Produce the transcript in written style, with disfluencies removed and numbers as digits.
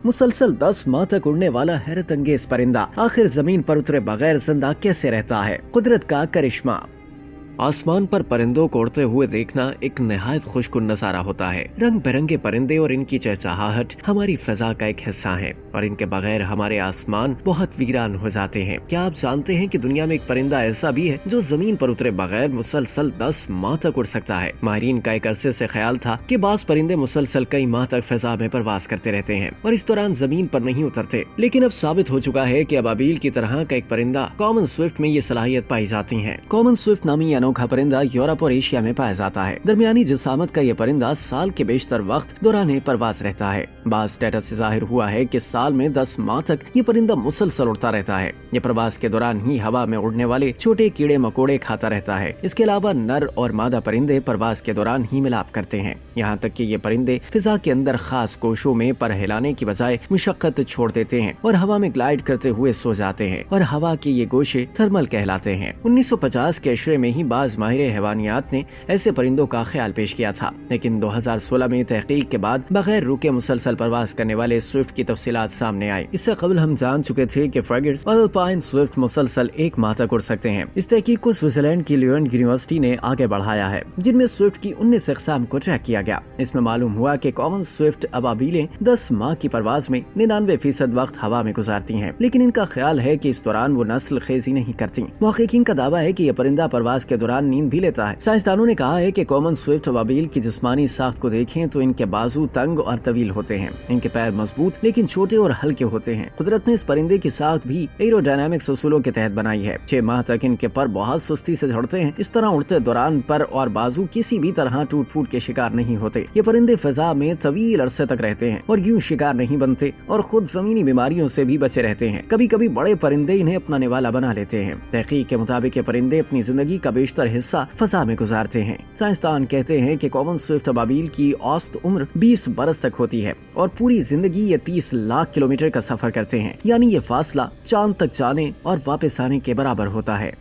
मुसलसल 10 माह तक उड़ने वाला हैरत अंगेज परिंदा आखिर जमीन पर उतरे बगैर जिंदा कैसे रहता है? कुदरत का करिश्मा। आसमान पर परिंदों को उड़ते हुए देखना एक निहायत खुशकुन नजारा होता है। रंग बिरंगे परिंदे और इनकी चहचहाहट हमारी फिजा का एक हिस्सा है और इनके बगैर हमारे आसमान बहुत वीरान हो जाते हैं। क्या आप जानते हैं कि दुनिया में एक परिंदा ऐसा भी है जो जमीन पर उतरे बगैर मुसलसल 10 माह तक उड़ सकता है? माहिरीन का एक अरसे से ख्याल था कि बाज परिंदे मुसलसल कई माह तक फिजा में प्रवास करते रहते हैं और इस दौरान जमीन पर नहीं उतरते, लेकिन अब साबित हो चुका है कि अबाबील की तरह का एक परिंदा कॉमन स्विफ्ट में ये सलाहियत पाई जाती है। कॉमन स्विफ्ट नामी अनोखा परिंदा यूरोप और एशिया में पाया जाता है। दरमियानी जिसामत का यह परिंदा साल के बेशतर वक्त दौरान परवास रहता है। बाज डेटा से जाहिर हुआ है कि साल में 10 माह तक ये परिंदा मुसलसल उड़ता रहता है। ये प्रवास के दौरान ही हवा में उड़ने वाले छोटे कीड़े मकोड़े खाता रहता है। इसके अलावा नर और मादा परिंदे प्रवास के दौरान ही मिलाप करते हैं। यहाँ तक कि ये परिंदे फिजा के अंदर खास कोशों में पर हिलाने की बजाय मुशक्कत छोड़ देते हैं और हवा में ग्लाइड करते हुए सो जाते हैं और हवा के ये गोशे थर्मल कहलाते हैं। 1950 के अशरे में ही बाज माहिर हैवानियात ने ऐसे परिंदों का ख्याल पेश किया था, लेकिन 2016 में तहकीक के बाद बगैर रुके मुसलसल प्रवास करने वाले स्विफ्ट की तफसीलात सामने आई। इससे कबल हम जान चुके थे कि फ्रैगर्स और अल्पाइन स्विफ्ट मुसलसल 1 माह तक उड़ सकते हैं। इस तहकीक को स्विट्जरलैंड की ल्यूएन यूनिवर्सिटी ने आगे बढ़ाया है, जिनमें स्विफ्ट की 19 अक़साम को ट्रैक किया गया। इसमें मालूम हुआ कि कॉमन स्विफ्ट अबाबीलें 10 माह की परवाज में 99% वक्त हवा में गुजारती हैं, लेकिन इनका ख्याल है कि इस दौरान वो नस्ल खेजी नहीं करती। मुहक्किकीन का दावा है कि यह परिंदा प्रवास के दौरान नींद भी लेता है। साइंसदानों ने कहा है कि कॉमन स्विफ्ट अबाबील की जिस्मानी साख्त को देखें तो इनके बाजू तंग और तवील होते हैं। इनके पैर मजबूत लेकिन छोटे और हल्के होते हैं। कुदरत ने इस परिंदे की साख्त भी एरोडायनामिक्स उसूलों के तहत बनाई है। 6 माह तक इनके पर बहुत सुस्ती से झड़ते हैं। इस तरह उड़ते दौरान पर और बाजू किसी भी तरह टूट फूट के शिकार नहीं होते। ये परिंदे फिजा में तवील अरसे तक रहते हैं और यूं शिकार नहीं बनते और खुद जमीनी बीमारियों से भी बचे रहते हैं। कभी कभी बड़े परिंदे इन्हें अपना निवाला बना लेते हैं। तहकीक के मुताबिक ये परिंदे अपनी जिंदगी का बेशतर हिस्सा फिजा में गुजारते हैं। साइंसदान कहते हैं कि कॉमन स्विफ्ट अबाबील की औसत उम्र 20 बरस तक होती है और पूरी जिंदगी ये 30 लाख किलोमीटर का सफर करते हैं, यानी ये फासला चांद तक जाने और वापस आने के बराबर होता है।